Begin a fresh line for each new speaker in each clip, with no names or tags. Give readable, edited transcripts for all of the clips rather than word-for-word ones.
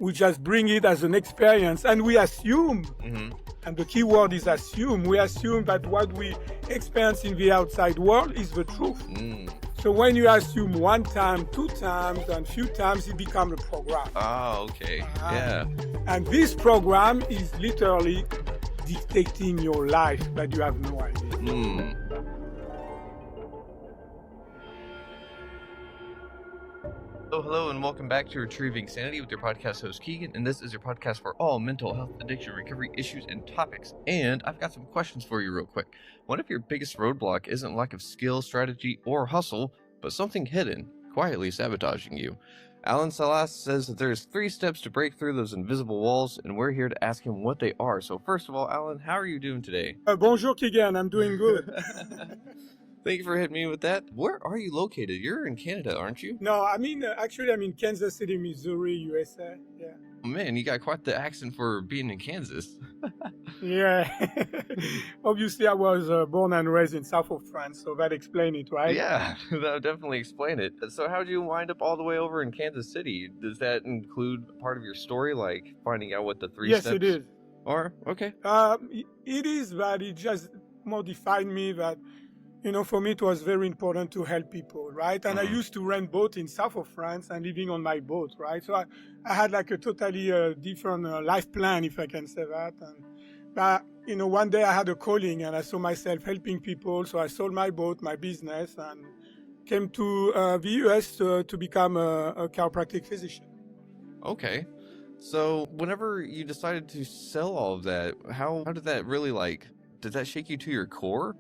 We just bring it as an experience, and we assume, and the key word is assume, we assume that what we experience in the outside world is the truth. So when you assume one time, two times, and few times, it becomes a program.
Oh, okay. Yeah.
And this program is literally dictating your life, but you have no idea.
Oh, hello, and welcome back to Retrieving Sanity with your podcast host, Keegan, and this is your podcast for all mental health, addiction, recovery issues, and topics. And I've got some questions for you real quick. What if your biggest roadblock isn't lack of skill, strategy, or hustle, but something hidden, quietly sabotaging you? Alain Salas says that there's 3 steps to break through those invisible walls, and we're here to ask him what they are. So first of all, Alain, how are you doing today?
Bonjour, Keegan. I'm doing good.
Thank you for hitting me with that. Where are you located? You're in Canada, aren't you?
No, I mean, actually, I'm in Kansas City, Missouri, USA. Yeah.
Oh, man, you got quite the accent for being in Kansas.
Yeah. Obviously, I was born and raised in south of France, so that explains it, right?
Yeah, that would definitely explain it. So how did you wind up all the way over in Kansas City? Does that include part of your story, like finding out what the 3 steps?
Yes, it is.
Or, okay.
It is, but it just more defined me that, you know, for me, it was very important to help people, right? And I used to rent boat in south of France and living on my boat, right? So I had like a totally different life plan, if I can say that. But, you know, one day I had a calling and I saw myself helping people. So I sold my boat, my business, and came to the US to become a chiropractic physician.
Okay. So whenever you decided to sell all of that, how did that really did that shake you to your core?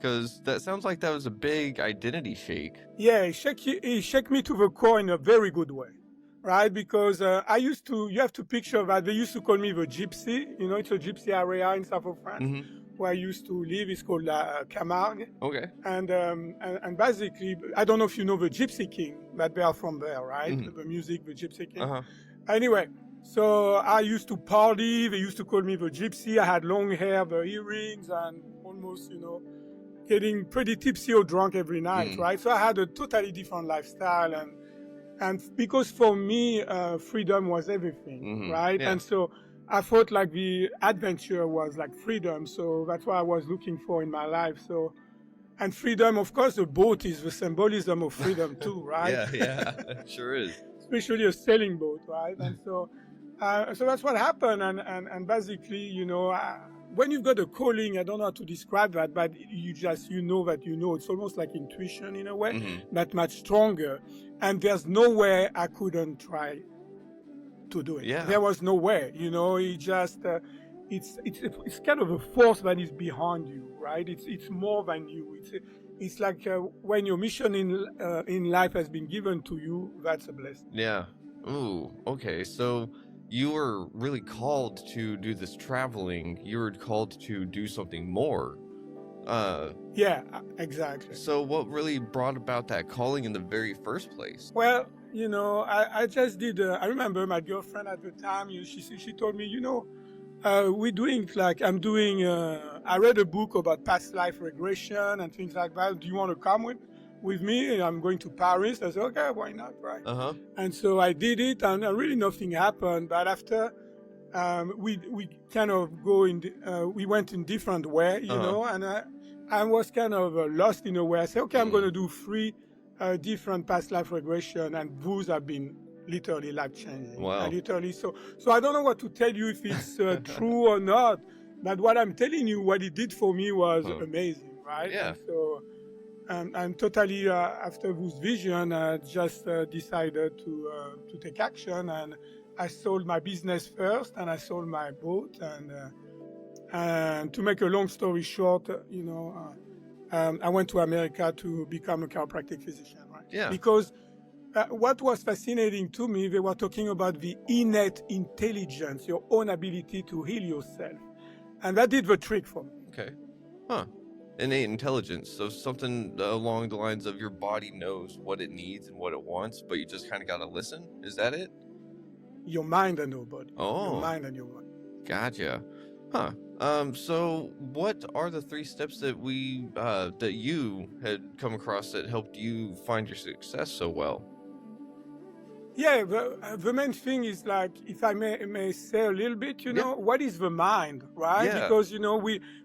Because that sounds like that was a big identity shake.
Yeah, it shook me to the core in a very good way, right? Because you have to picture that they used to call me the gypsy. You know, it's a gypsy area in south of France where I used to live. It's called Camargue.
Okay.
And basically, I don't know if you know the Gypsy King, but they are from there, right? The music, the Gypsy King. Anyway, so I used to party. They used to call me the gypsy. I had long hair, the earrings, and almost, you know, getting pretty tipsy or drunk every night, right? So I had a totally different lifestyle, and because for me, freedom was everything, right?
Yeah.
And so I thought like the adventure was like freedom, so that's what I was looking for in my life. So, and freedom, of course, the boat is the symbolism of freedom too, right?
Yeah, it sure is.
Especially a sailing boat, right? And so that's what happened, and basically, you know. When you've got a calling, I don't know how to describe that, but you know that you know. It's almost like intuition in a way, but much stronger. And there's no way I couldn't try to do it.
Yeah.
There was no way, you know. It just it's kind of a force that is behind you, right? It's more than you. It's like when your mission in life has been given to you, that's a blessing.
Yeah. Ooh. Okay. So you were really called to do this traveling. You were called to do something more.
Yeah, exactly.
So what really brought about that calling in the very first place?
Well, you know, I just did, I remember my girlfriend at the time, she told me, you know, we're doing like, I read a book about past life regression and things like that. Do you want to come with me? And I'm going to Paris. I said, okay, why not, right? And so I did it, and really nothing happened. But after we kind of we went in different way, you know, and I was kind of lost in a way. I said, okay, I'm going to do 3 different past life regression, and those have been literally life changing.
Wow.
Literally, so I don't know what to tell you if it's true or not. But what I'm telling you, what it did for me was amazing, right?
Yeah.
And so. And totally after this vision, I just decided to take action, and I sold my business first, and I sold my boat, and to make a long story short, you know, I went to America to become a chiropractic physician, right?
Yeah.
Because what was fascinating to me, they were talking about the innate intelligence, your own ability to heal yourself, and that did the trick for me.
Okay. Huh. Innate intelligence, so something along the lines of your body knows what it needs and what it wants, but you just kind of got to listen. Is that it?
Your mind and your body.
Oh.
Your mind and your body.
Gotcha. Huh. So what are the 3 steps that that you had come across that helped you find your success so well?
Yeah, the main thing is like, if I may say a little bit,
Yeah.
what is the mind, right?
Yeah.
Because,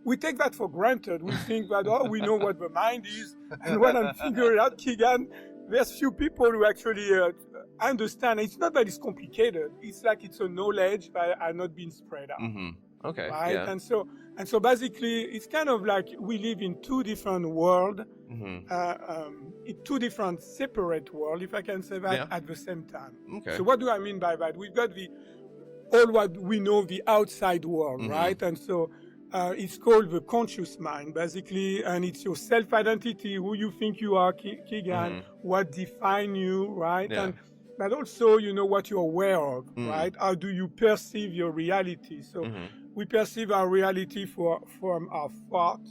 we take that for granted. We think that, we know what the mind is. And when I'm figuring out, Keegan, there's few people who actually understand. It's not that it's complicated. It's like it's a knowledge that are not being spread out.
Mm-hmm. Okay.
Right?
Yeah.
And so basically, it's kind of like we live in two different worlds, in two different separate worlds, if I can say that, at the same time.
Okay.
So what do I mean by that? We've got all what we know, the outside world, right? And so it's called the conscious mind, basically, and it's your self-identity, who you think you are, Keegan, what define you, right?
Yeah.
But also, what you're aware of, right? How do you perceive your reality? So we perceive our reality from our thought.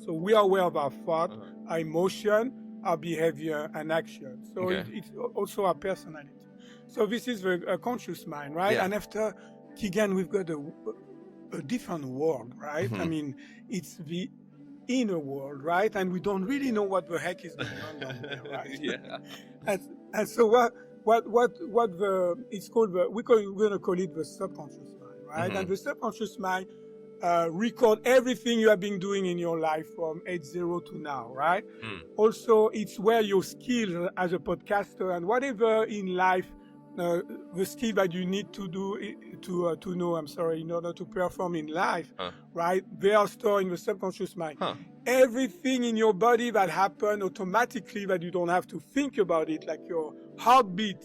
So we are aware of our thought, our emotion, our behavior, and action. So it's also our personality. So this is the conscious mind, right?
Yeah.
And after Keegan, we've got a different world, right? I mean, it's the inner world, right? And we don't really know what the heck is going on down there, right?
Yeah.
And so what it's called, we're going to call it the subconscious mind, right? And the subconscious mind record everything you have been doing in your life from age 0 to now, right? Also, it's where your skills as a podcaster and whatever in life, the skill that you need to do to know, in order to perform in life, right? They are stored in the subconscious mind. Everything in your body that happens automatically that you don't have to think about it, like your heartbeat,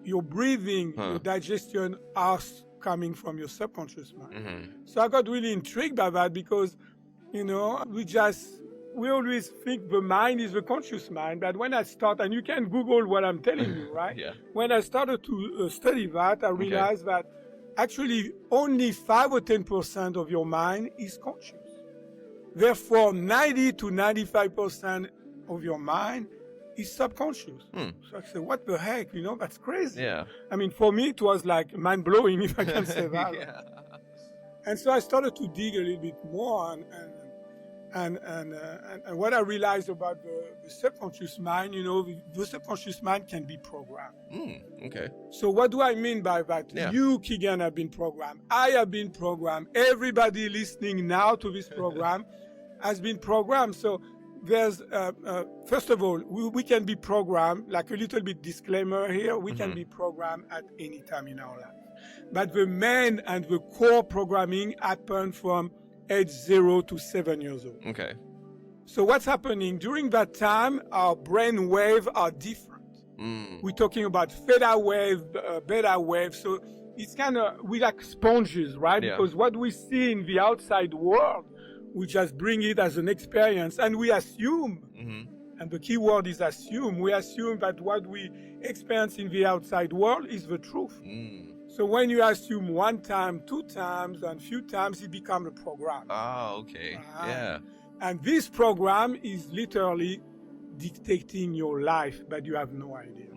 your breathing, your digestion, are coming from your subconscious mind. So I got really intrigued by that because, we always think the mind is the conscious mind, but when I start, and you can Google what I'm telling you, right? When I started to study that, I realized that actually only 5 or 10% of your mind is conscious. Therefore, 90 to 95% of your mind is subconscious. So I said, what the heck? That's crazy.
Yeah.
I mean, for me, it was like mind-blowing, if I can say that.
Yeah.
And so I started to dig a little bit more, and what I realized about the subconscious mind, the subconscious mind can be programmed.
Okay.
So what do I mean by that?
Yeah.
You, Keegan, have been programmed. I have been programmed. Everybody listening now to this program has been programmed. So there's, first of all, we can be programmed, like a little bit disclaimer here, we can be programmed at any time in our life. But the main and the core programming happen from age 0 to 7 years old.
Okay.
So what's happening during that time? Our brain waves are different. We're talking about theta wave, beta wave. So it's we like sponges, right?
Yeah.
Because what we see in the outside world, we just bring it as an experience, and we assume. And the key word is assume. We assume that what we experience in the outside world is the truth. So when you assume 1 time, 2 times, and few times, it becomes a program.
Oh, okay. Yeah.
And this program is literally dictating your life, but you have no idea.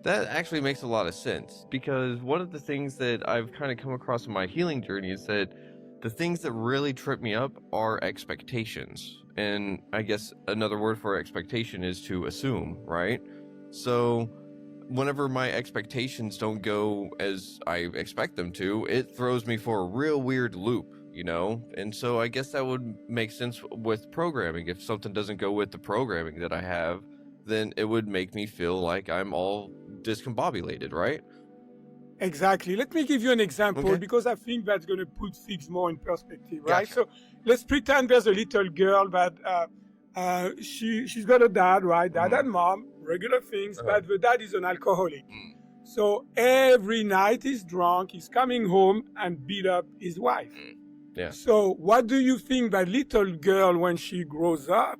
That actually makes a lot of sense, because one of the things that I've kind of come across in my healing journey is that the things that really trip me up are expectations. And I guess another word for expectation is to assume, right? So whenever my expectations don't go as I expect them to, it throws me for a real weird loop, And so I guess that would make sense with programming. If something doesn't go with the programming that I have, then it would make me feel like I'm all discombobulated, right?
Exactly. Let me give you an example, because I think that's going to put things more in perspective, right? So let's pretend there's a little girl that she's got a dad, right? Dad and mom, regular things, but the dad is an alcoholic. So every night he's drunk, he's coming home and beat up his wife.
Yeah.
So what do you think that little girl, when she grows up,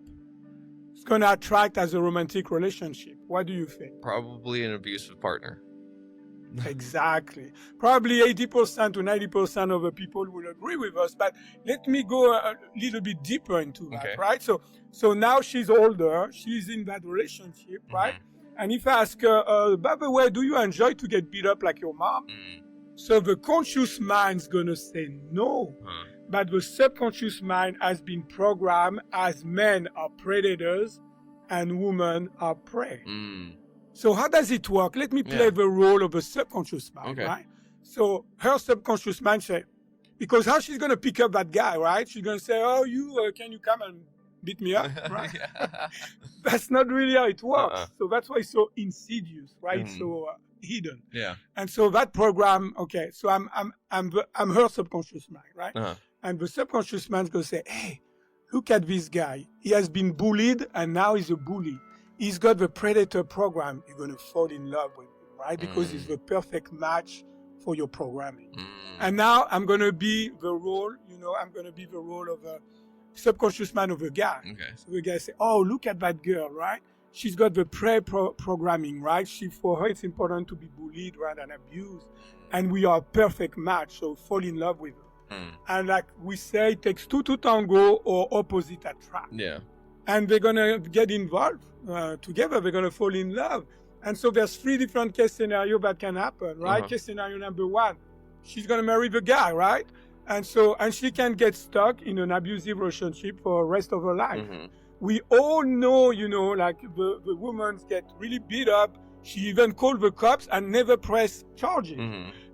is going to attract as a romantic relationship? What do you think?
Probably an abusive partner.
Exactly. Probably 80% to 90% of the people will agree with us, but let me go a little bit deeper into that, right? So now she's older, she's in that relationship, right? And if I ask her, by the way, do you enjoy to get beat up like your mom? So the conscious mind's going to say no, but the subconscious mind has been programmed as men are predators and women are prey. So how does it work? Let me play the role of a subconscious mind, right? So her subconscious mind say, because how she's going to pick up that guy, right? She's going to say, oh, can you come and beat me up, right? That's not really how it works. So that's why it's so insidious, right? It's so hidden.
Yeah.
And so that program, okay, so I'm her subconscious mind, right? And the subconscious mind's going to say, hey, look at this guy. He has been bullied and now he's a bully. He's got the predator program. You're going to fall in love with him, right? Because he's the perfect match for your programming. And now I'm going to be the role, I'm going to be the role of a subconscious mind of a guy.
Okay.
So the guy say, oh, look at that girl, right? She's got the programming, right? For her, it's important to be bullied, right, and abused. And we are a perfect match, so fall in love with her. And like we say, it takes two to tango or opposite attract.
Yeah.
And they're going to get involved together. They're going to fall in love. And so there's 3 different case scenarios that can happen, right? Case scenario number 1, she's going to marry the guy, right? And she can get stuck in an abusive relationship for the rest of her life. We all know, like the women get really beat up. She even called the cops and never pressed charges.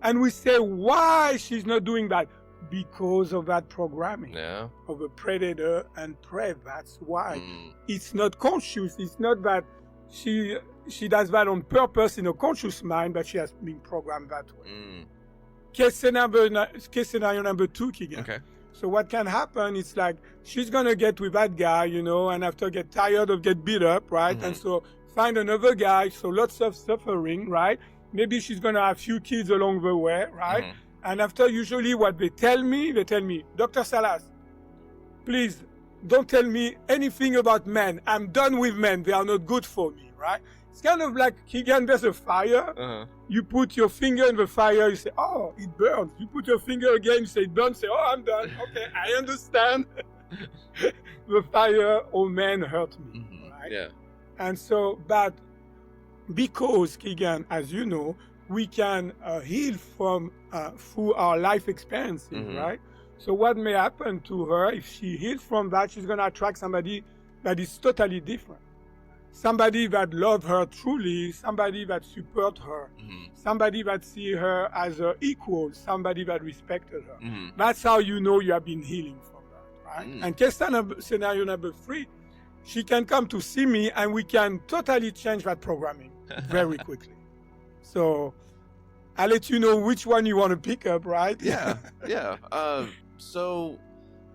And we say, why she's not doing that? Because of that programming of a predator and prey. That's why. It's not conscious. It's not that she does that on purpose in a conscious mind, but she has been programmed that way. Case scenario number 2, Keegan.
Okay.
So what can happen, it's like she's going to get with that guy, and after get tired of get beat up, right? And so find another guy, so lots of suffering, right? Maybe she's going to have few kids along the way, right? And after usually what they tell me, Dr. Salas, please don't tell me anything about men. I'm done with men. They are not good for me, right? It's kind of like, Keegan, there's a fire. You put your finger in the fire, you say, oh, it burns. You put your finger again, you say, it burns. Say, oh, I'm done. Okay, I understand. The fire, oh, men hurt me, right?
Yeah.
And so, but because, Keegan, as you know, we can heal from through our life experiences, right? So what may happen to her, if she heals from that, she's going to attract somebody that is totally different. Somebody that loves her truly, somebody that supports her, somebody that sees her as her equal, somebody that respected her. That's how you know you have been healing from that, right? And case scenario number 3, she can come to see me and we can totally change that programming very quickly. So I'll let you know which one you want to pick up, right?
Yeah. So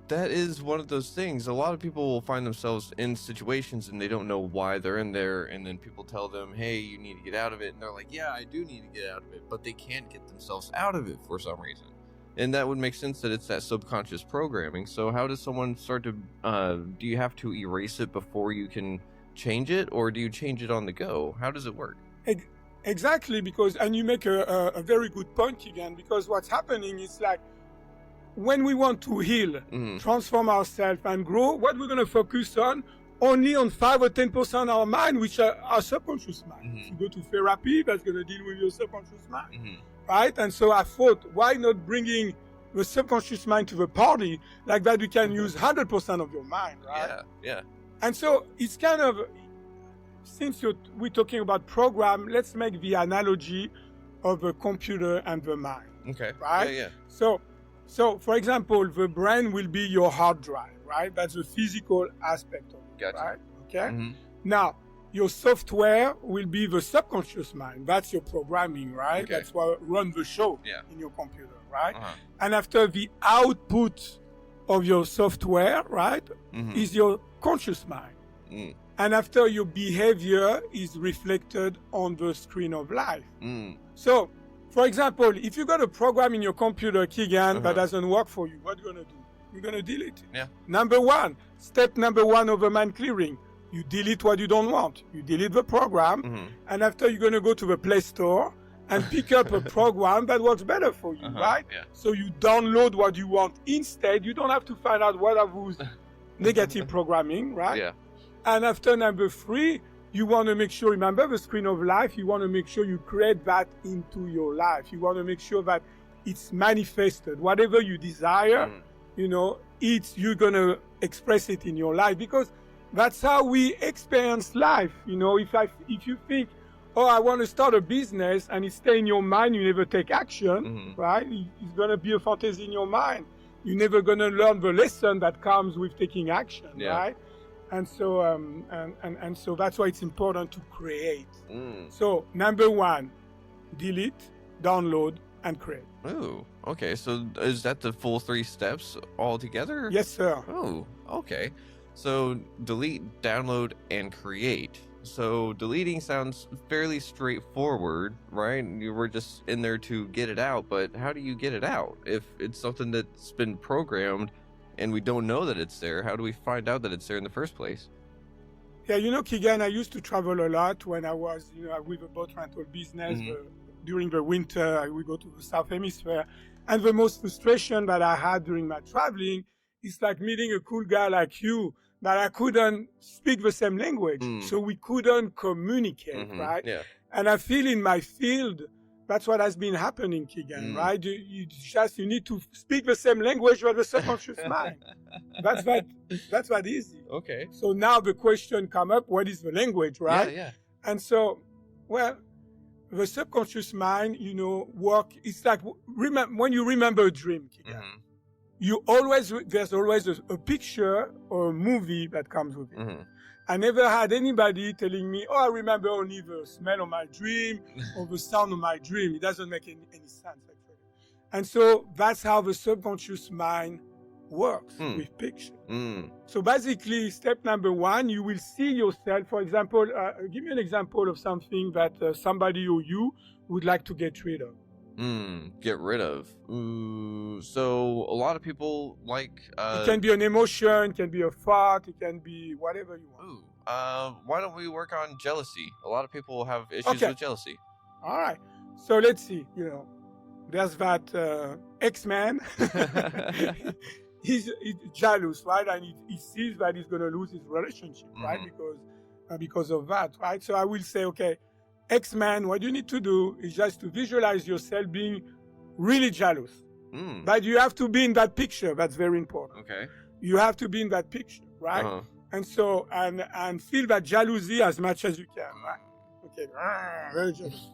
that is one of those things. A lot of people will find themselves in situations and they don't know why they're in there. And then people tell them, hey, you need to get out of it. And they're like, yeah, I do need to get out of it. But they can't get themselves out of it for some reason. And that would make sense that it's that subconscious programming. So how does someone start to, do you have to erase it before you can change it? Or do you change it on the go? How does it work?
Exactly, and you make a very good point, Keegan, because what's happening is like, when we want to heal, transform ourselves and grow, what we're going to focus on, only on 5 or 10% of our mind, which are our subconscious mind. If you go to therapy, that's going to deal with your subconscious mind, right? And so I thought, why not bringing the subconscious mind to the party? Like that we can use 100% of your mind, right?
Yeah.
And so it's kind of, since we're talking about program, let's make the analogy of the computer and the mind.
Okay.
Right?
Yeah.
So, for example, the brain will be your hard drive, right? That's the physical aspect of it,
Gotcha.
right? Okay? Now, your software will be the subconscious mind. That's your programming, right?
Okay.
That's what runs the show in your computer, right? And after the output of your software, right, is your conscious mind. And after your behavior is reflected on the screen of life. So, for example, if you got a program in your computer, Keegan, that doesn't work for you, what are you going to do? You're going to delete it.
Yeah.
Step number 1 of the mind clearing. You delete what you don't want. You delete the program. And after you're going to go to the Play Store and pick up a program that works better for you, right?
Yeah.
So you download what you want. Instead, you don't have to find out what are those negative programming, right?
Yeah.
And after number 3, you want to make sure, remember the screen of life, you want to make sure you create that into your life. You want to make sure that it's manifested. Whatever you desire, you're going to express it in your life, because that's how we experience life. If you think, I want to start a business, and it stay in your mind, you never take action,
Mm-hmm.
right? It's going to be a fantasy in your mind. You're never going to learn the lesson that comes with taking action,
Yeah.
right? And so, and so that's why it's important to create. So number one, delete, download, and create.
Ooh, okay. So is that the full 3 steps all together?
Yes, sir.
Oh, okay. So delete, download, and create. So deleting sounds fairly straightforward, right? You were just in there to get it out, but how do you get it out? If it's something that's been programmed and we don't know that it's there, how do we find out that it's there in the first place?
Yeah, Keegan, I used to travel a lot when I was, with a boat rental business. During the winter, we go to the South Hemisphere. And the most frustration that I had during my traveling is like meeting a cool guy like you, that I couldn't speak the same language. So we couldn't communicate, right?
Yeah.
And I feel in my field, that's what has been happening, Keegan, right? You need to speak the same language with the subconscious mind. That's that easy.
Okay.
So now the question come up, what is the language, right?
Yeah.
And so, well, the subconscious mind, work. It's like when you remember a dream, Keegan, there's always a picture or a movie that comes with it. I never had anybody telling me, I remember only the smell of my dream or the sound of my dream. It doesn't make any sense, actually. And so that's how the subconscious mind works with picture. So basically, step number one, you will see yourself. For example, give me an example of something that somebody or you would like to get rid of.
Get rid of. So a lot of people like.
It can be an emotion, it can be a thought, it can be whatever you want.
Why don't we work on jealousy? A lot of people have issues with jealousy.
All right. So let's see. There's that X-Man. He's jealous, right? And he sees that he's going to lose his relationship, right? Because of that, right? So I will say, okay, X-Man, what you need to do is just to visualize yourself being really jealous. But you have to be in that picture. That's very important.
Okay.
You have to be in that picture, right? And so, and feel that jealousy as much as you can, right? Okay. Very jealous.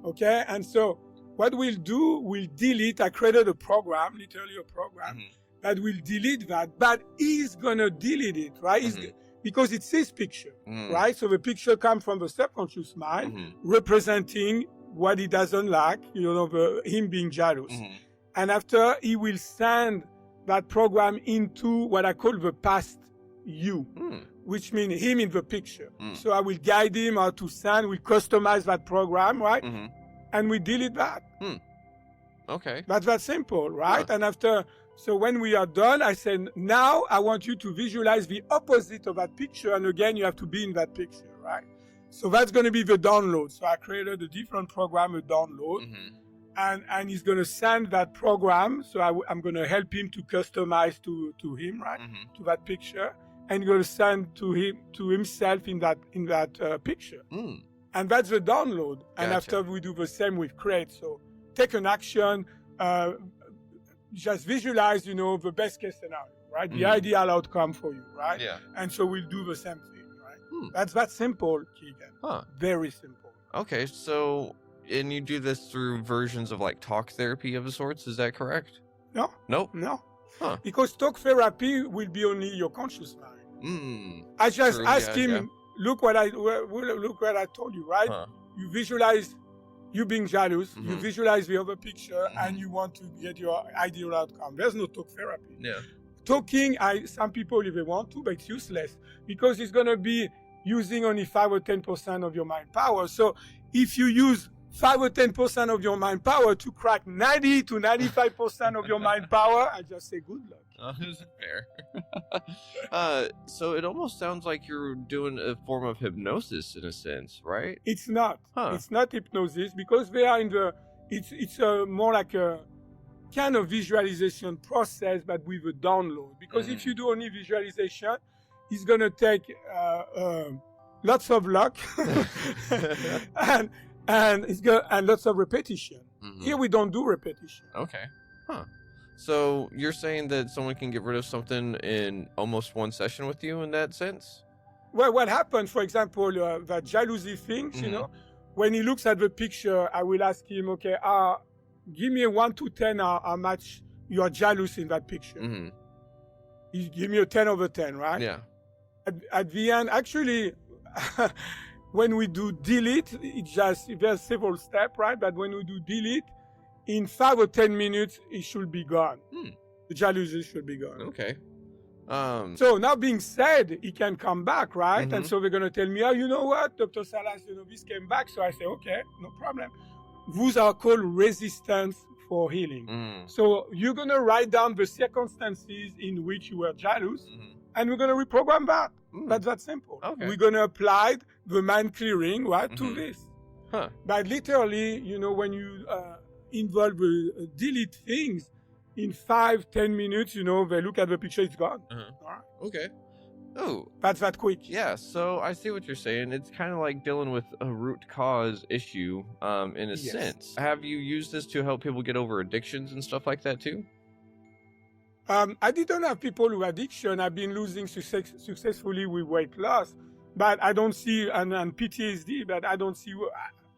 Okay. And so what we'll do, we'll delete. I created a program, literally a program, that will delete that, but he's going to delete it, right? Because it's his picture, right? So the picture comes from the subconscious mind, representing what he doesn't like, him being jealous. And after, he will send that program into what I call the past you, which means him in the picture. So I will guide him how to send, we customize that program, right? And we delete that.
Okay.
That's that simple, right? And after, so when we are done, I said, now I want you to visualize the opposite of that picture. And again, you have to be in that picture, right? So that's going to be the download. So I created a different program, a download. And he's going to send that program. So I'm going to help him to customize to him, right? To that picture. And he's going to send to himself in that picture. And that's the download. And after we do the same with create. So take an action, just visualize, the best case scenario, right? The ideal outcome for you, right?
Yeah.
And so we'll do the same thing, right? That's simple, Keegan. Very simple.
Okay, so, and you do this through versions of like talk therapy of sorts, is that correct?
No.
Nope.
No. Because talk therapy will be only your conscious mind. I just ask him, look what I told you, right? You visualize you being jealous, you visualize the other picture, and you want to get your ideal outcome. There's no talk therapy.
Yeah.
Talking, some people, if they want to, but it's useless because it's going to be using only 5 or 10% of your mind power. So if you use 5 or 10% of your mind power to crack 90 to 95% of your mind power, I just say good luck.
Fair. So it almost sounds like you're doing a form of hypnosis in a sense, right?
It's not. It's not hypnosis because they are in the. It's more like a kind of visualization process, but with a download. Because if you do only visualization, it's gonna take lots of luck and lots of repetition. Here we don't do repetition.
Okay. So you're saying that someone can get rid of something in almost one session with you in that sense?
Well, what happened, for example, the jealousy things, when he looks at the picture, I will ask him, okay, give me a 1 to 10 how much you are jealous in that picture.
Mm-hmm.
You give me a 10 over 10, right?
Yeah.
At the end, actually, when we do delete, there's several steps, right? But when we do delete, in 5 or 10 minutes, it should be gone. The jealousy should be gone.
Okay.
So now being said, he can come back, right?
Mm-hmm.
And so they're going to tell me, oh, you know what, Dr. Salas, this came back. So I say, okay, no problem. Those are called resistance for healing. So you're going to write down the circumstances in which you were jealous, and we're going to reprogram that. That's that simple.
Okay.
We're going to apply the mind clearing, right, to this.
Huh.
But literally, when you involve delete things, in 5-10 minutes, they look at the picture, it's gone. All right.
Okay. Oh.
That's that quick.
Yeah, so I see what you're saying. It's kind of like dealing with a root cause issue, in a sense. Have you used this to help people get over addictions and stuff like that too?
I didn't have people with addiction. I've been losing successfully with weight loss, but I don't see, and PTSD, but I don't see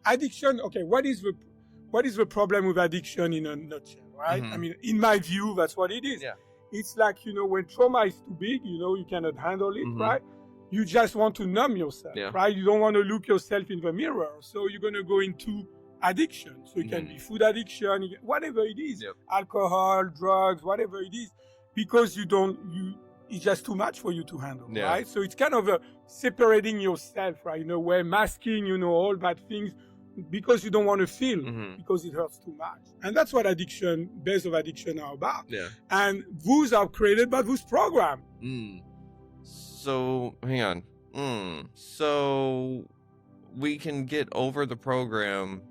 addiction. Okay, what is the problem with addiction in a nutshell, right? I mean, in my view, that's what it is.
Yeah.
It's like, when trauma is too big, you cannot handle it, right? You just want to numb yourself, right? You don't want to look yourself in the mirror. So you're going to go into addiction. So it can be food addiction, whatever it is, alcohol, drugs, whatever it is, because it's just too much for you to handle, right? So it's kind of separating yourself, right? Where masking, all bad things, because you don't want to feel, because it hurts too much. And that's what base of addiction are about. Yeah. And those are created by those program.
So, hang on. So, we can get over the program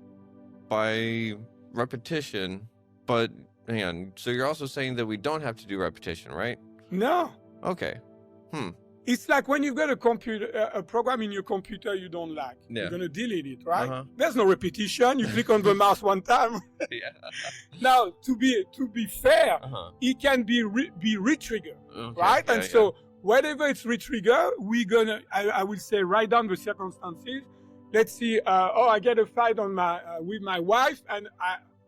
by repetition, but hang on. So, you're also saying that we don't have to do repetition, right?
No.
Okay.
It's like when you've got a program in your computer you don't like. You're going to delete it, right? There's no repetition. You click on the mouse one time. Now, to be fair, it can be re-triggered, right? And so whatever it's re-triggered, I will say, write down the circumstances. Let's see, I get a fight with my wife, and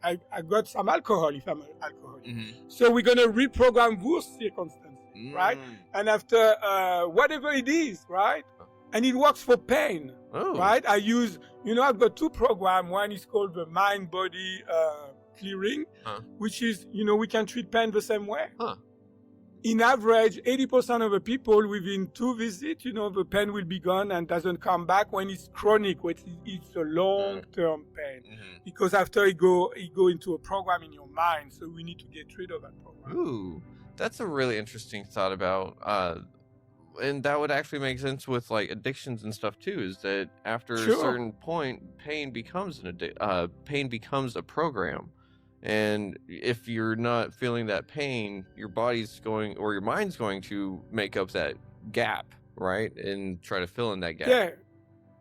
I got some alcohol, if I'm an alcoholic. So we're going to reprogram those circumstances. Right? And after whatever it is, right? And it works for pain, right? I use, I've got 2 programs. One is called the mind-body clearing, which is, we can treat pain the same way. In average, 80% of the people within 2 visits, the pain will be gone and doesn't come back. When it's chronic, it's a long-term pain. Because after it go into a program in your mind, so we need to get rid of that program.
Ooh. That's a really interesting thought about, and that would actually make sense with like addictions and stuff too. Is that after a certain point, pain becomes a program, and if you're not feeling that pain, your body's going or your mind's going to make up that gap, right, and try to fill in that gap.
Yeah,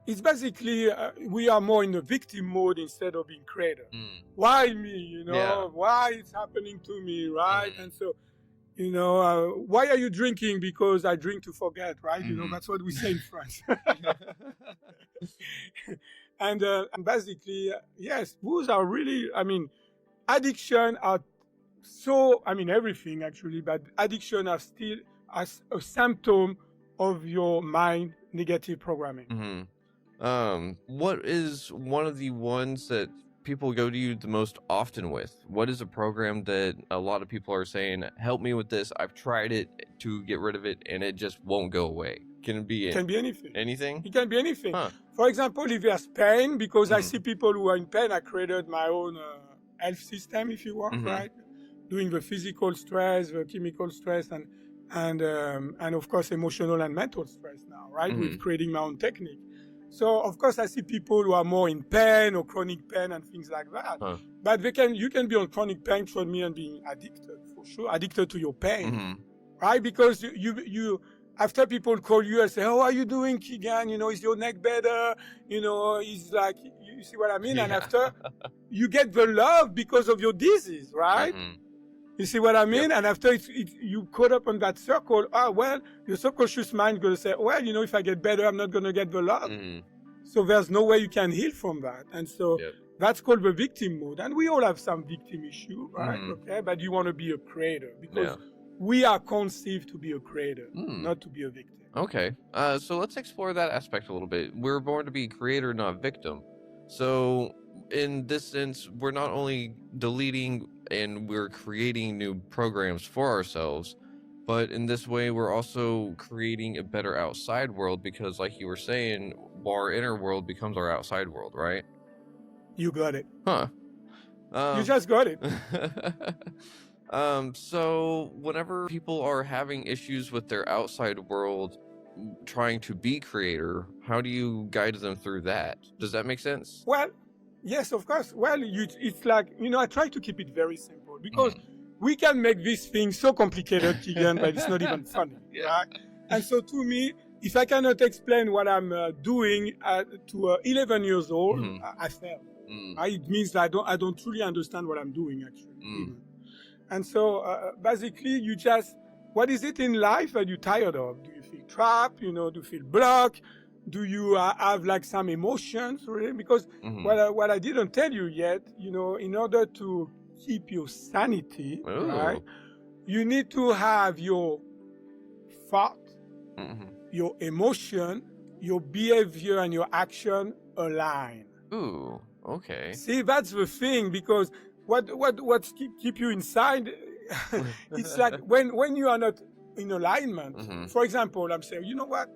it's basically we are more in the victim mode instead of being creator. Why me? Why it's happening to me, right? And so. Why are you drinking? Because I drink to forget, right? That's what we say in France. And basically, yes, those are really, addiction are everything actually, but addiction are still as a symptom of your mind negative programming.
What is one of the ones that people go to you the most often with? What is a program that a lot of people are saying, help me with this, I've tried it to get rid of it and it just won't go away? Can it be
anything?
Anything?
It can be anything. For example, if there's pain, because I see people who are in pain, I created my own health system, if you want, right? Doing the physical stress, the chemical stress, and of course emotional and mental stress now, right? With creating my own technique. So, of course, I see people who are more in pain or chronic pain and things like that. But you can be on chronic pain, trust me, and being addicted, for sure, addicted to your pain, right? Because you after people call you and say, how are you doing, Keegan? Is your neck better? It's like, you see what I mean? And after, you get the love because of your disease, right? You see what I mean? And after you caught up on that circle, your subconscious mind is going to say, well, if I get better, I'm not going to get the love. So there's no way you can heal from that. And so
Yep.
that's called the victim mode. And we all have some victim issue, right?
Mhm.
Okay, but you want to be a creator because
Yeah.
we are conceived to be a creator,
Mm.
not to be a victim.
Okay. So let's explore that aspect a little bit. We're born to be creator, not victim. So in this sense, we're not only deleting and we're creating new programs for ourselves, but in this way, we're also creating a better outside world because, like you were saying, our inner world becomes our outside world, right?
You got it.
Huh.
You just got it.
So whenever people are having issues with their outside world trying to be creator, how do you guide them through that? Does that make sense?
Well, yes, of course. Well, it's like, I try to keep it very simple because we can make this thing so complicated, Keegan, but it's not even funny, right? And so to me, if I cannot explain what I'm doing to 11 years old, I fail. It means that I don't truly understand what I'm doing, actually. Even. And so basically, what is it in life that you're tired of? Do you feel trapped? Do you feel blocked? Do you have like some emotions, really? Because what I didn't tell you yet, in order to keep your sanity, right, you need to have your thought, your emotion, your behavior, and your action aligned.
Ooh, okay.
See, that's the thing, because what keep you inside, it's like when you are not in alignment. For example, I'm saying, you know what?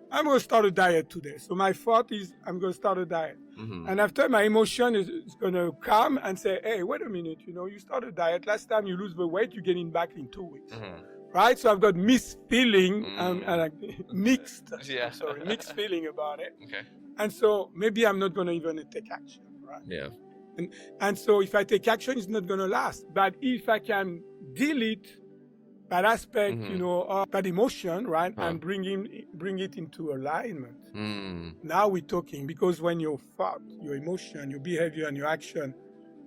I'm going to start a diet today. So my thought is I'm going to start a diet. And after, my emotion is going to come and say, hey, wait a minute, you start a diet. Last time you lose the weight, you're getting back in 2 weeks. Right? So I've got mixed feeling, mixed feeling about it.
Okay.
And so maybe I'm not going to even take action, right?
Yeah.
And so if I take action, it's not going to last. But if I can delete that aspect, that emotion, right, and bring it into alignment. Now we're talking, because when your thought, your emotion, your behavior, and your action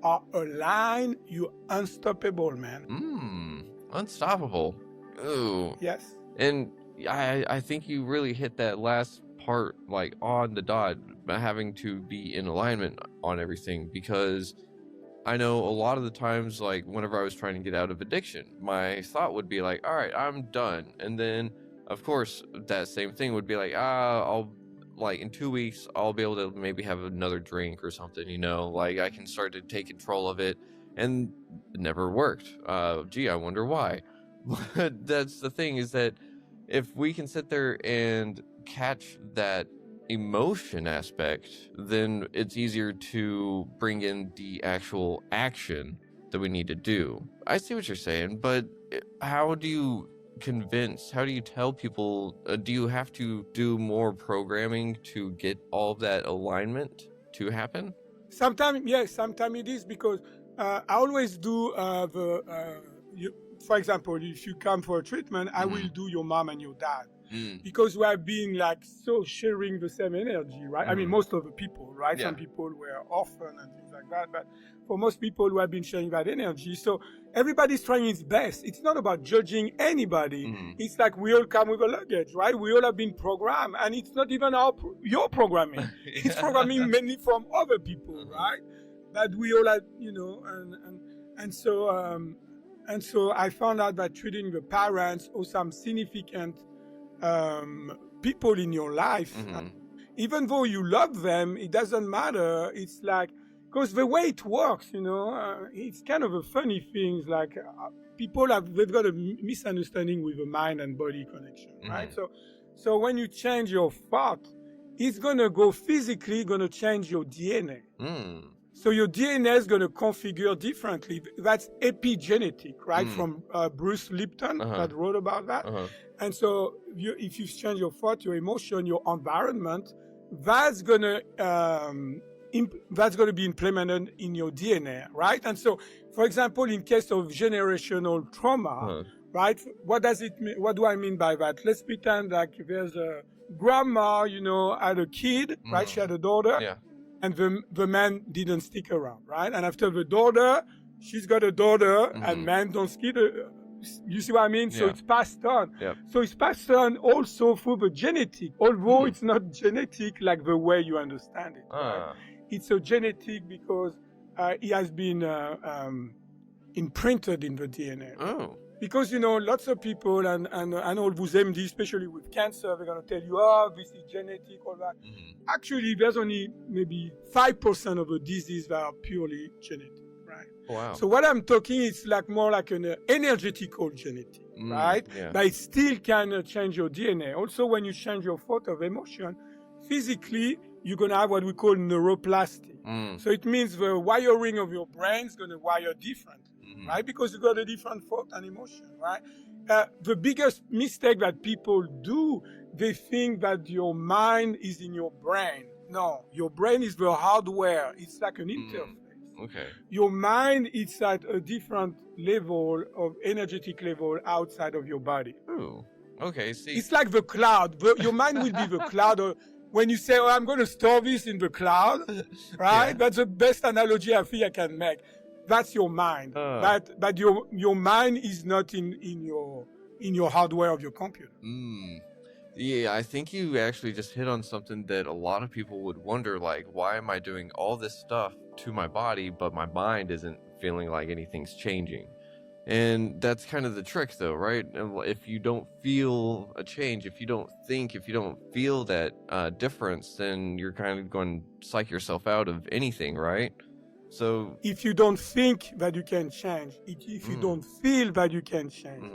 are aligned, you're unstoppable, man.
Unstoppable. Ooh.
Yes.
And I think you really hit that last part like on the dot, having to be in alignment on everything, because I know a lot of the times, like whenever I was trying to get out of addiction, my thought would be like, all right, I'm done. And then of course that same thing would be like, I'll like in 2 weeks, I'll be able to maybe have another drink or something, like I can start to take control of it. And it never worked. Gee, I wonder why. But that's the thing, is that if we can sit there and catch that emotion aspect, then it's easier to bring in the actual action that we need to do. I see what you're saying, but how do you tell people, do you have to do more programming to get all of that alignment to happen?
Sometimes, yes, sometimes it is, because I always do for example, if you come for a treatment, I will do your mom and your dad. Because we are being like so sharing the same energy, right? I mean, most of the people, right? Some people were orphan and things like that, but for most people who have been sharing that energy, so everybody's trying its best. It's not about judging anybody. It's like we all come with a luggage, right? We all have been programmed, and it's not even your programming. It's programming mainly from other people, right? That we all have, and so I found out that treating the parents or some significant people in your life, even though you love them, it doesn't matter. It's like, because the way it works, it's kind of a funny thing. Like they've got a misunderstanding with the mind and body connection, right? So when you change your thought, it's gonna go physically, gonna change your DNA. So your DNA is going to configure differently. That's epigenetic, right? From Bruce Lipton that wrote about that. And so if you change your thought, your emotion, your environment, that's going to be implemented in your DNA, right? And so, for example, in case of generational trauma, right? What does it mean? What do I mean by that? Let's pretend like there's a grandma, had a kid, right? She had a daughter.
Yeah.
And the man didn't stick around, right? And after the daughter, she's got a daughter, and man don't stick You see what I mean? So
Yeah.
it's passed on.
Yep.
So it's passed on also through the genetic, although it's not genetic like the way you understand it. Right? It's a genetic because it has been imprinted in the DNA.
Oh.
Because, lots of people, and all those MD, especially with cancer, they're going to tell you, oh, this is genetic, all that. Actually, there's only maybe 5% of the disease that are purely genetic, right?
Wow.
So what I'm talking is more like an energetical genetic, right?
Yeah.
But it still can change your DNA. Also, when you change your thought of emotion, physically, you're going to have what we call neuroplasty. So it means the wiring of your brain is going to wire differently. Right? Because you got a different thought and emotion, right? The biggest mistake that people do, they think that your mind is in your brain. No, your brain is the hardware. It's like an interface.
Okay.
Your mind is at a different level of energetic level outside of your body.
Oh, okay. See,
it's like the cloud. Your mind will be the cloud. When you say, "Oh, I'm going to store this in the cloud," right? Yeah. That's the best analogy I think I can make. That's your mind, but your mind is not in your hardware of your computer.
Yeah, I think you actually just hit on something that a lot of people would wonder, like, why am I doing all this stuff to my body, but my mind isn't feeling like anything's changing? And that's kind of the trick, though, right? If you don't feel a change, if you don't think, if you don't feel that difference, then you're kind of going to psych yourself out of anything, right? So
if you don't think that you can change, if you don't feel that you can change,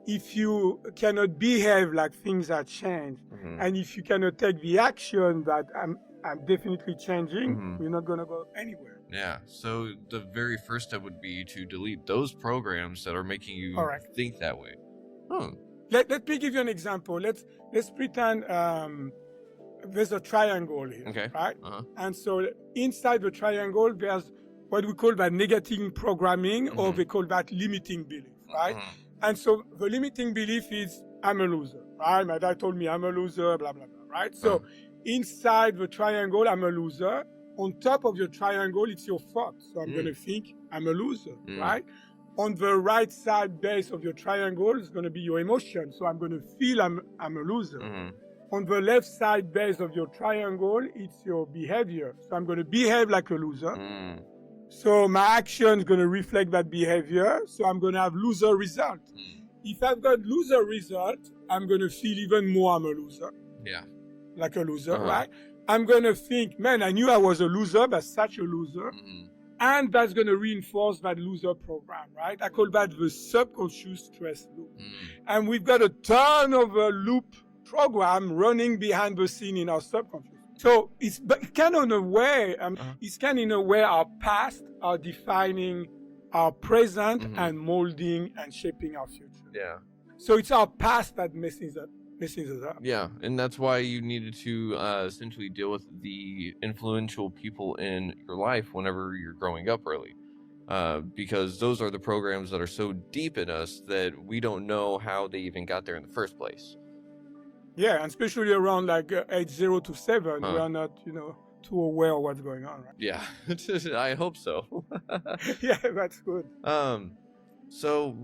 if you cannot behave like things are changed, and if you cannot take the action that I'm definitely changing, you're not going to go anywhere.
Yeah. So the very first step would be to delete those programs that are making you think that way.
Let me give you an example. Let's pretend there's a triangle here, right? And so inside the triangle, there's what we call that negative programming, or they call that limiting belief, right? And so the limiting belief is, I'm a loser, right? My dad told me I'm a loser, blah, blah, blah, right? So inside the triangle, I'm a loser. On top of your triangle, it's your thought. So I'm going to think I'm a loser, right? On the right side base of your triangle is going to be your emotion. So I'm going to feel I'm a loser. On the left side base of your triangle, it's your behavior. So I'm going to behave like a loser. So my action is going to reflect that behavior. So I'm going to have loser result. If I've got loser result, I'm going to feel even more I'm a loser.
Yeah.
Like a loser, right? I'm going to think, man, I knew I was a loser, but such a loser. And that's going to reinforce that loser program, right? I call that the subconscious stress loop. And we've got a ton of loop program running behind the scene in our subconscious. So it's kind of in a way, it's kind of in a way our past are defining our present and molding and shaping our future.
Yeah.
So it's our past that messes us up.
Yeah, and that's why you needed to essentially deal with the influential people in your life whenever you're growing up early. Because those are the programs that are so deep in us that we don't know how they even got there in the first place.
Yeah, and especially around like age 0 to 7, we are not, too aware of what's going on, right?
Yeah, I hope so.
Yeah, that's good.
So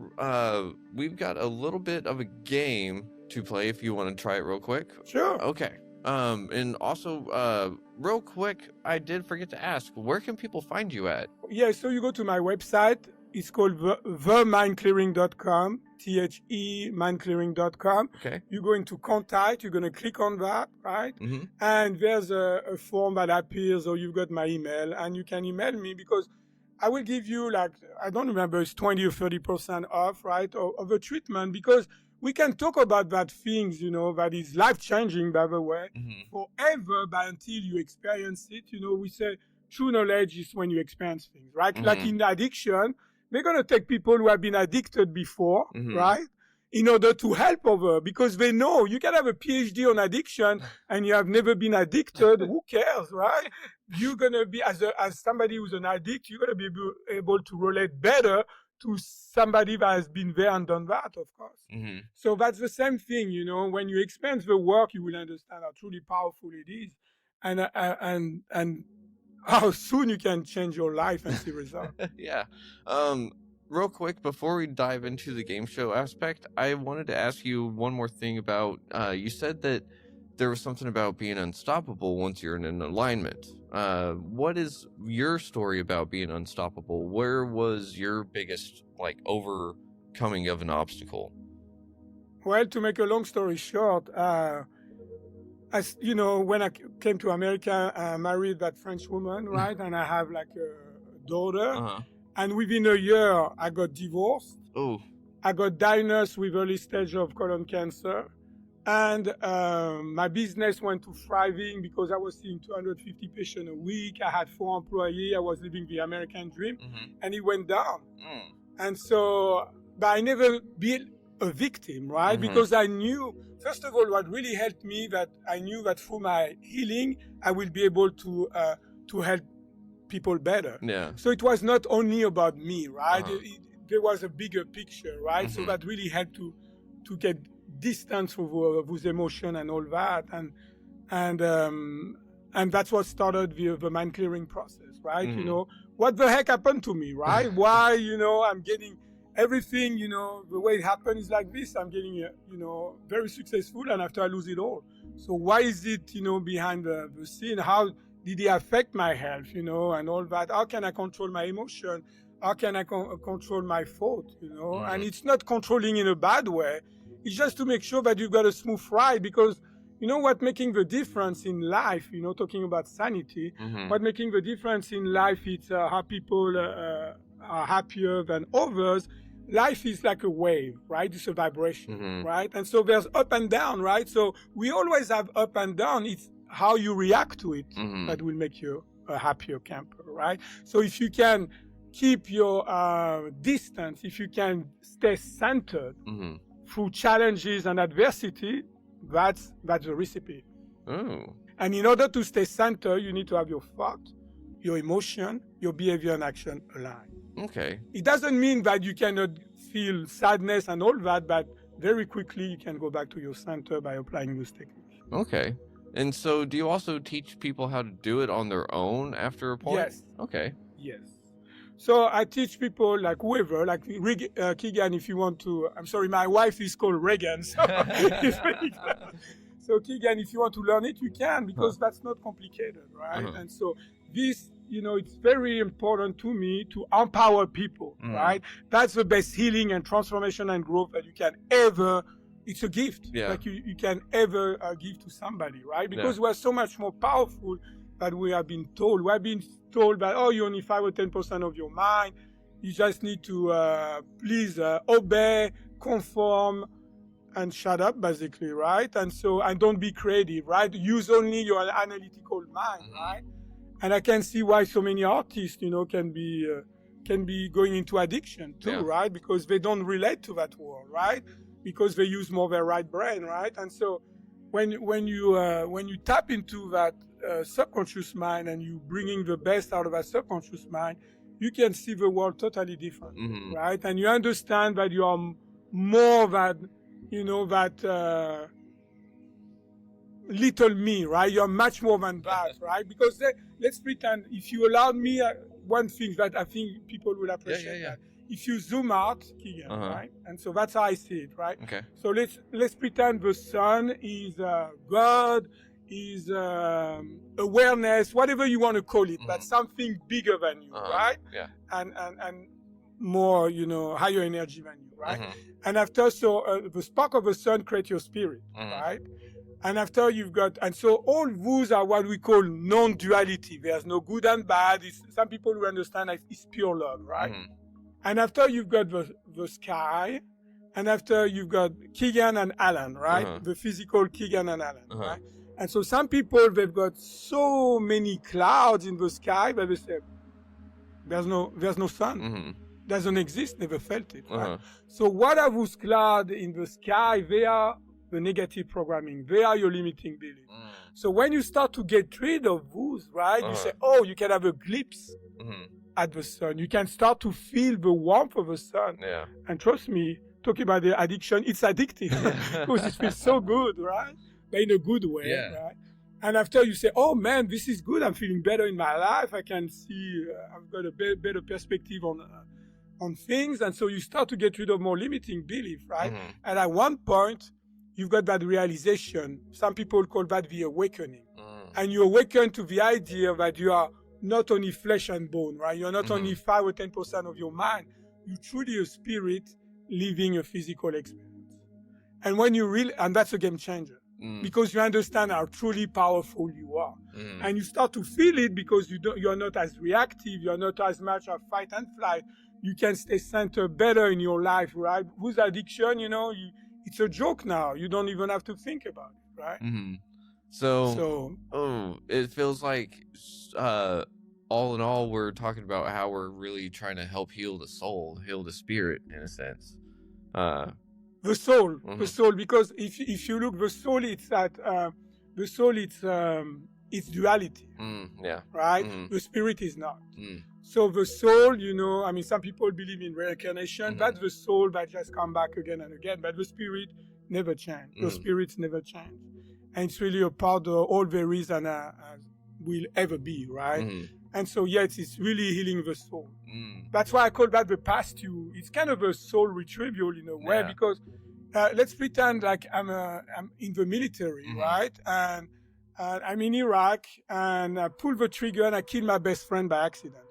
we've got a little bit of a game to play if you want to try it real quick.
Sure.
Okay. And also, real quick, I did forget to ask, where can people find you at?
Yeah, so you go to my website. It's called themindclearing.com, THE mindclearing.com.
Okay.
You go into contact, you're going to click on that, right? And there's a form that appears, or you've got my email, and you can email me because I will give you, like, I don't remember, it's 20 or 30% off, right, of the treatment, because we can talk about that things, that is life-changing, by the way, forever, but until you experience it. We say true knowledge is when you experience things, right? Like in addiction, they're going to take people who have been addicted before, right, in order to help over, because they know you can have a PhD on addiction and you have never been addicted. Who cares, right? You're going to be, as somebody who's an addict, you're going to be able to relate better to somebody that has been there and done that, of course. So that's the same thing, when you experience the work, you will understand how truly powerful it is, and how soon you can change your life and see results.
Yeah. real quick, before we dive into the game show aspect, I wanted to ask you one more thing about, you said that there was something about being unstoppable once you're in an alignment. What is your story about being unstoppable? Where was your biggest, like, overcoming of an obstacle?
Well, to make a long story short, as you know, when I came to America, I married that French woman, right? And I have like a daughter.
Uh-huh.
And within a year, I got divorced.
Oh.
I got diagnosed with early stage of colon cancer. And my business went to thriving because I was seeing 250 patients a week. I had 4 employees. I was living the American dream. And it went down. And so, but I never built a victim, right? Because I knew, first of all, what really helped me, that I knew that through my healing, I will be able to help people better.
Yeah.
So it was not only about me, right? There was a bigger picture, right? So that really helped to get distance with emotion and all that, and that's what started the mind clearing process, right? You know, what the heck happened to me, right? Why, I'm getting everything, the way it happened is like this. I'm getting, very successful, and after I lose it all. So why is it, behind the scene? How did it affect my health, and all that? How can I control my emotion? How can I control my thought, And it's not controlling in a bad way. It's just to make sure that you've got a smooth ride, because what making the difference in life, talking about sanity, what making the difference in life is how people are happier than others. Life is like a wave, right? It's a vibration, right? And so there's up and down, right? So we always have up and down. It's how you react to it that will make you a happier camper, right? So if you can keep your distance, if you can stay centered through challenges and adversity, that's the recipe. And in order to stay centered, you need to have your thought, your emotion, your behavior and action aligned.
Okay.
It doesn't mean that you cannot feel sadness and all that, but very quickly you can go back to your center by applying those techniques.
Okay. And so do you also teach people how to do it on their own after a point?
Yes.
Okay.
Yes. So I teach people, like whoever, like Keegan, if you want to, I'm sorry, my wife is called Reagan. So, so Keegan, if you want to learn it, you can, because that's not complicated, right? And so this, it's very important to me to empower people, right? That's the best healing and transformation and growth that you can ever, it's a gift, like you can ever give to somebody, right? Because we're so much more powerful than we have been told. We have been told that, you only 5 or 10% of your mind. You just need to please obey, conform, and shut up, basically, right? And so, and don't be creative, right? Use only your analytical mind, right? And I can see why so many artists, can be going into addiction too, right? Because they don't relate to that world, right? Because they use more their right brain, right? And so, when you tap into that subconscious mind and you bringing the best out of that subconscious mind, you can see the world totally different, right? And you understand that you are more than, that little me, right? You're much more than that, right? Because let's pretend, if you allowed me, one thing that I think people will appreciate that. If you zoom out, Keegan, right? And so that's how I see it, right?
Okay.
So let's pretend the sun is God, is awareness, whatever you want to call it, but something bigger than you, right?
Yeah.
And more, higher energy than you, right? And after, so the spark of the sun creates your spirit, right? And after you've got, and so all those are what we call non-duality. There's no good and bad. Some people will understand that it's pure love, right? And after you've got the sky, and after you've got Keegan and Alain, right? The physical Keegan and Alain, right? And so some people, they've got so many clouds in the sky that they say, there's no sun. Doesn't exist, never felt it, right? So what are those clouds in the sky? They are the negative programming. They are your limiting belief. So when you start to get rid of those, right, you say, you can have a glimpse at the sun. You can start to feel the warmth of the sun.
Yeah.
And trust me, talking about the addiction, it's addictive because it feels so good, right? But in a good way, right? And after you say, oh man, this is good. I'm feeling better in my life. I can see, I've got a better perspective on on things, and so you start to get rid of more limiting belief, right?
Mhm.
And at one point, you've got that realization. Some people call that the awakening. And you awaken to the idea that you are not only flesh and bone, right? You're not only 5 or 10% of your mind. You're truly a spirit living a physical experience. And when you really, and that's a game changer, because you understand how truly powerful you are. And you start to feel it because you're not as reactive. You're not as much of fight and flight. You can stay centered better in your life, right? With addiction, it's a joke now. You don't even have to think about it, right?
So, it feels like, all in all, we're talking about how we're really trying to help heal the soul, heal the spirit, in a sense.
The soul, because if you look, the soul, it's duality, right? The spirit is not. So the soul, some people believe in reincarnation. That's the soul that just come back again and again, but the spirit never change. The spirits never change. And it's really a part of all there is and will ever be, right? And so, yes, it's really healing the soul. That's why I call that the past you. It's kind of a soul retrieval in a way, because let's pretend like I'm in the military, right? And I'm in Iraq, and I pull the trigger and I kill my best friend by accident.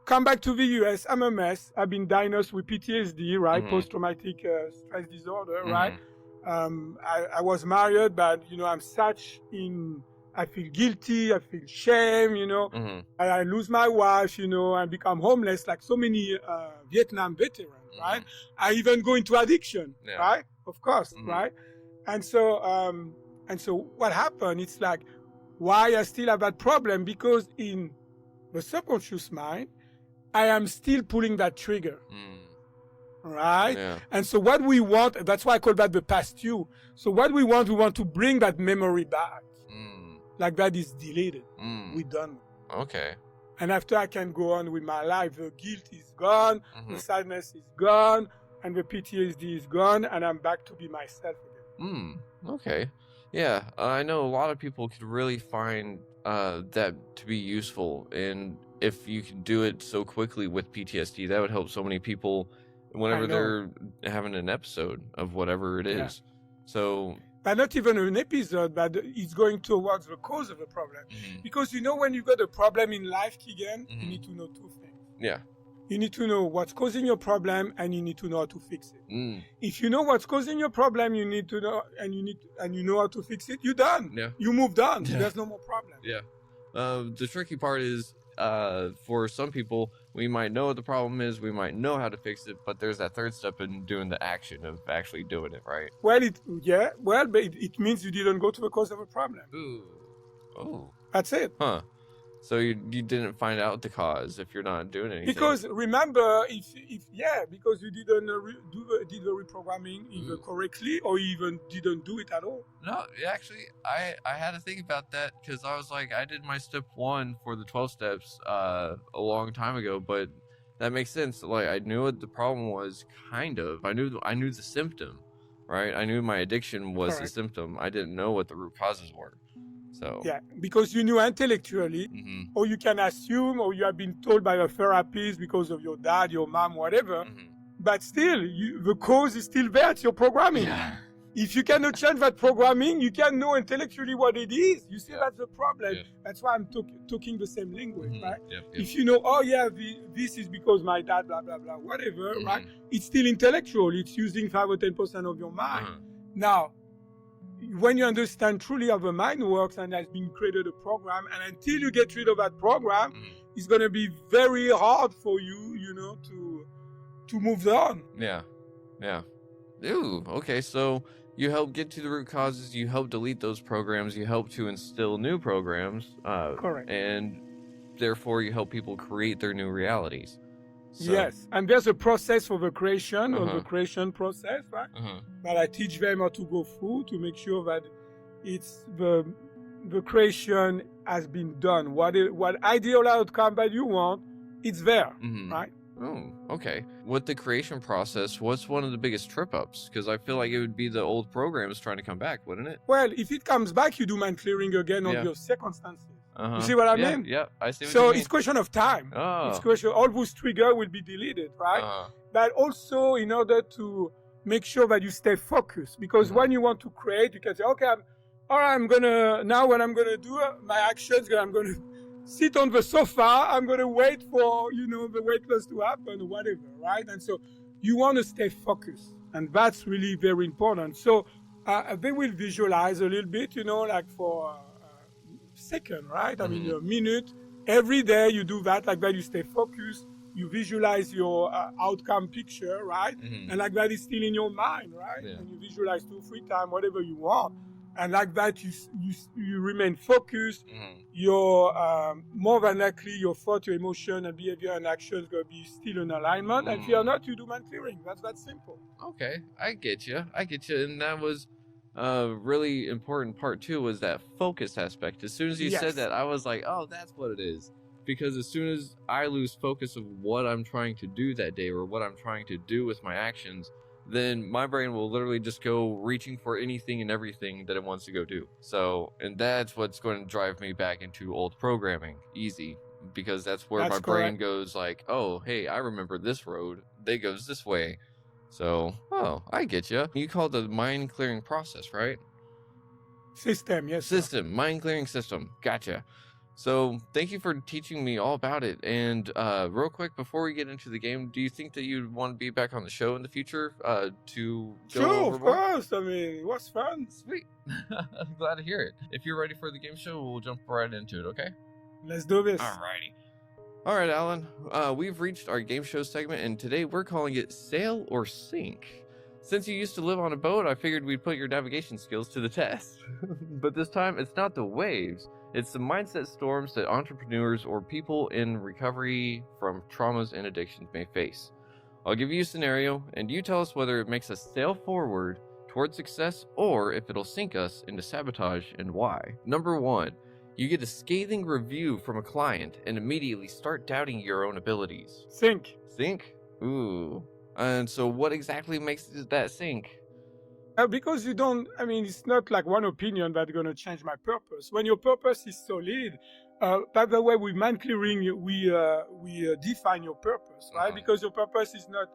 Come back to the US, I'm a mess. I've been diagnosed with PTSD, right? Post-traumatic stress disorder, right? I was married, but I feel guilty, I feel shame, I lose my wife, I become homeless like so many Vietnam veterans, right? I even go into addiction, right? Of course, right? And so what happened? It's like, why I still have that problem? Because in the subconscious mind, I am still pulling that trigger. Right? Yeah. And so what we want, that's why I call that the past you. So what we want to bring that memory back. Like that is deleted. We're done.
Okay.
And after I can go on with my life, the guilt is gone, the sadness is gone, and the PTSD is gone, and I'm back to be myself again.
Okay. Yeah, I know a lot of people could really find that to be useful, and if you can do it so quickly with PTSD, that would help so many people whenever they're having an episode of whatever it is. So,
but not even an episode, but it's going towards the cause of the problem. Because when you got a problem in life, Keegan, you need to know two things.
Yeah.
You need to know what's causing your problem, and you need to know how to fix it. If you know what's causing your problem, you need to know, and you know how to fix it, you're done.
Yeah.
You moved on. There's no more problem.
Yeah. The tricky part is, for some people, we might know what the problem is, we might know how to fix it, but there's that third step in doing the action of actually doing it, right?
Well, but it means you didn't go to the cause of a problem.
Ooh. Oh.
That's it.
Huh. So you didn't find out the cause if you're not doing anything.
Because remember, because you didn't did the reprogramming either correctly or even didn't do it at all.
No, actually, I had to think about that, because I was like, I did my step 1 for the 12 steps a long time ago, but that makes sense. Like, I knew what the problem was, kind of. I knew the symptom, right? I knew my addiction was the symptom. I didn't know what the root causes were. So.
Yeah, because you knew intellectually, or you can assume, or you have been told by a therapist because of your dad, your mom, whatever. But still, the cause is still there. It's your programming. Yeah. If you cannot change that programming, you can know intellectually what it is. You see, that's the problem. Yeah. That's why I'm talking the same language, right? Yep. If you know, this is because my dad, blah, blah, blah, whatever, right? It's still intellectual. It's using 5 or 10% of your mind. Now, when you understand truly how the mind works and has been created a program, and until you get rid of that program, it's going to be very hard for you, to move on.
Yeah. Ooh, okay. So you help get to the root causes, you help delete those programs, you help to instill new programs.
Correct.
And therefore you help people create their new realities. So.
Yes, and there's a process for the creation, or the creation process, right? But I teach them how to go through to make sure that it's the creation has been done. What ideal outcome that you want, it's there, right?
Oh, okay. With the creation process, what's one of the biggest trip-ups? Because I feel like it would be the old programs trying to come back, wouldn't it?
Well, if it comes back, you do mind clearing again of your circumstances. You see what I
Yeah,
mean?
yeah, I see what
So
you mean.
it's question of time. It's
Oh.
question. All those triggers will be deleted, right? But also in order to make sure that you stay focused, because when you want to create, you can say, okay, all right, what I'm gonna do, my actions, I'm gonna sit on the sofa, I'm gonna wait for the weight loss to happen or whatever, right? And so you want to stay focused, and that's really very important. So they will visualize a little bit, like for a second, right? I mean, a minute. Every day you do that, like that you stay focused, you visualize your outcome picture, right? And like that is still in your mind, right?
Yeah.
And you visualize 2-3 times, whatever you want. And like that you remain focused. Your more than likely your thought, your emotion, and behavior and actions going to be still in alignment. And if you're not, you do mind clearing. That's that simple.
Okay, I get you. And that was really important part too, was that focus aspect. As soon as you said that, I was like, oh, that's what it is. Because as soon as I lose focus of what I'm trying to do that day or what I'm trying to do with my actions, then my brain will literally just go reaching for anything and everything that it wants to go do. So, and that's what's going to drive me back into old programming. Easy. Because that's where my brain goes like, oh, hey, I remember this road. It goes this way. So, oh, I get you. You call it the mind clearing process, right?
System, yes.
System, mind clearing system. Gotcha. So, thank you for teaching me all about it. And real quick, before we get into the game, do you think that you'd want to be back on the show in the future to go over
of course. I mean, it was fun.
Sweet. I'm glad to hear it. If you're ready for the game show, we'll jump right into it, okay?
Let's do this.
Alrighty. All right, Alan, we've reached our game show segment, and today we're calling it Sail or Sink. Since you used to live on a boat, I figured we'd put your navigation skills to the test. But this time, it's not the waves, it's the mindset storms that entrepreneurs or people in recovery from traumas and addictions may face. I'll give you a scenario, and you tell us whether it makes us sail forward toward success or if it'll sink us into sabotage and why. Number 1. You get a scathing review from a client and immediately start doubting your own abilities.
Sink.
Sink? Ooh. And so what exactly makes that sink?
Because it's not like one opinion that's going to change my purpose. When your purpose is solid, by the way, with mind clearing, we define your purpose, right? Because your purpose is not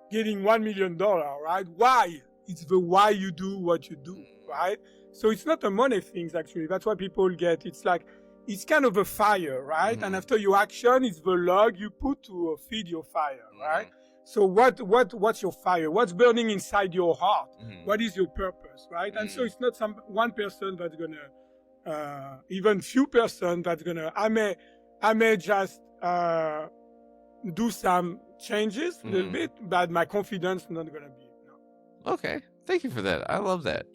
getting $1 million, right? Why? It's the why you do what you do, right? So it's not a money thing, actually. That's what people get. It's like, it's kind of a fire, right? And after your action, it's the log you put to feed your fire, right? So what's your fire? What's burning inside your heart? What is your purpose, right? And so it's not one person that's gonna, even few person that's gonna. I may just do some changes a little bit, but my confidence is not gonna be. No.
Okay, thank you for that. I love that.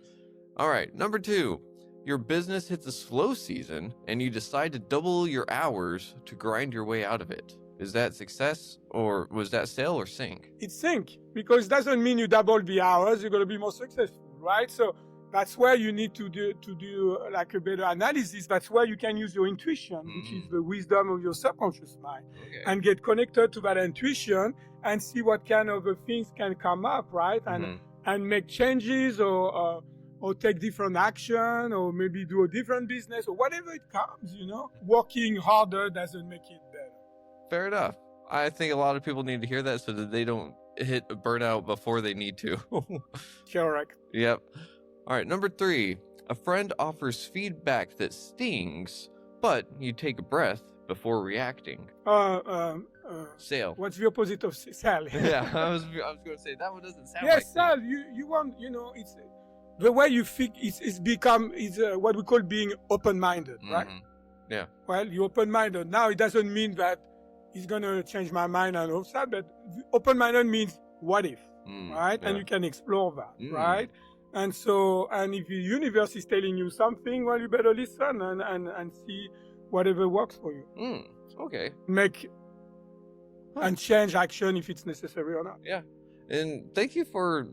All right, number 2. Your business hits a slow season and you decide to double your hours to grind your way out of it. Is that success, or was that sail or sink?
It's sink, because it doesn't mean you double the hours, you're going to be more successful, right? So that's where you need to do like a better analysis. That's where you can use your intuition, which is the wisdom of your subconscious mind, and get connected to that intuition and see what kind of things can come up, right? And make changes or take different action, or maybe do a different business, or whatever it comes, Working harder doesn't make it better.
Fair enough. I think a lot of people need to hear that so that they don't hit a burnout before they need to.
Correct.
Yep. All right, number 3. A friend offers feedback that stings, but you take a breath before reacting. Sail.
What's the opposite of sell?
Yeah, I was going to say that one doesn't sound
like
sell.
You want, it's the way you think. It's become what we call being open-minded, right?
Yeah.
Well, you're open-minded. Now, it doesn't mean that it's going to change my mind and all that, but open-minded means what if, right? Yeah. And you can explore that, right? And so, and if the universe is telling you something, well, you better listen and see whatever works for you.
Okay.
Make and change action if it's necessary or not.
Yeah. And thank you for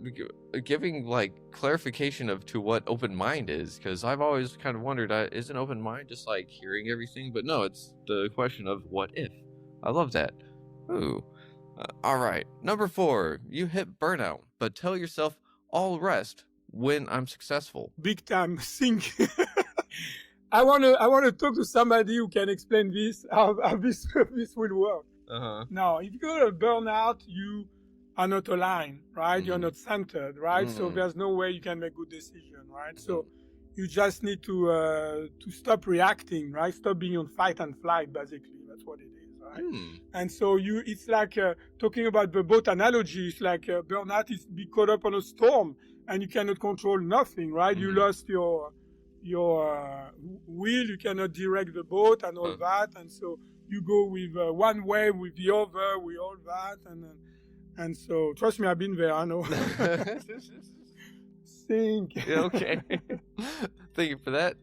giving like clarification of to what open mind is, because I've always kind of wondered, is an open mind just like hearing everything? But no, it's the question of what if. I love that. Ooh. All right. Number 4, you hit burnout, but tell yourself I'll rest when I'm successful.
Big time sink. I wanna talk to somebody who can explain this, how this will work. Now, if you go to burnout, you are not aligned, right? You're not centered, right? So there's no way you can make good decision, right? So you just need to stop reacting, right? Stop being on fight and flight, basically. That's what it is, right? And so it's like talking about the boat analogy. It's like burnout is be caught up on a storm and you cannot control nothing, right? You lost your wheel, you cannot direct the boat and all that, and so you go with one way, with the other, with all that, and so trust me, I've been there. I know. Think.
Yeah, okay. Thank you for that.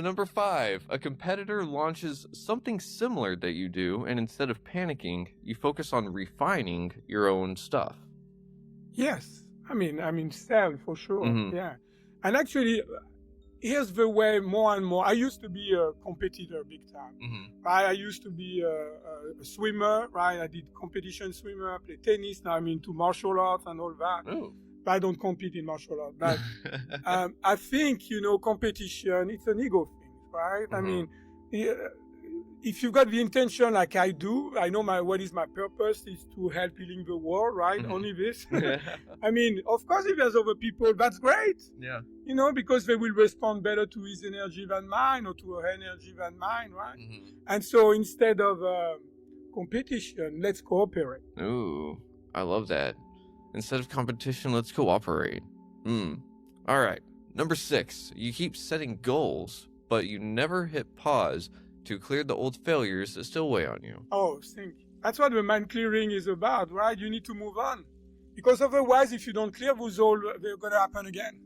Number 5, a competitor launches something similar that you do, and instead of panicking, you focus on refining your own stuff.
Yes, I mean, sell for sure. Yeah, and actually, here's the way more and more. I used to be a competitor big time. Right? I used to be a swimmer, right? I did competition swimmer, I play tennis. Now I'm into martial arts and all that. But I don't compete in martial arts. But I think, competition, it's an ego thing, right? I mean, if you've got the intention like I do, I know what is my purpose is to help healing the world, right? Only this. I mean, of course, if there's other people, that's great.
Yeah.
Because they will respond better to his energy than mine or to her energy than mine, right? And so instead of competition, let's cooperate.
Ooh, I love that. Instead of competition, let's cooperate. All right. Number 6, you keep setting goals, but you never hit pause to clear the old failures that still weigh on you.
Oh, think. That's what the mind clearing is about, right? You need to move on. Because otherwise, if you don't clear those old, they're going to happen again.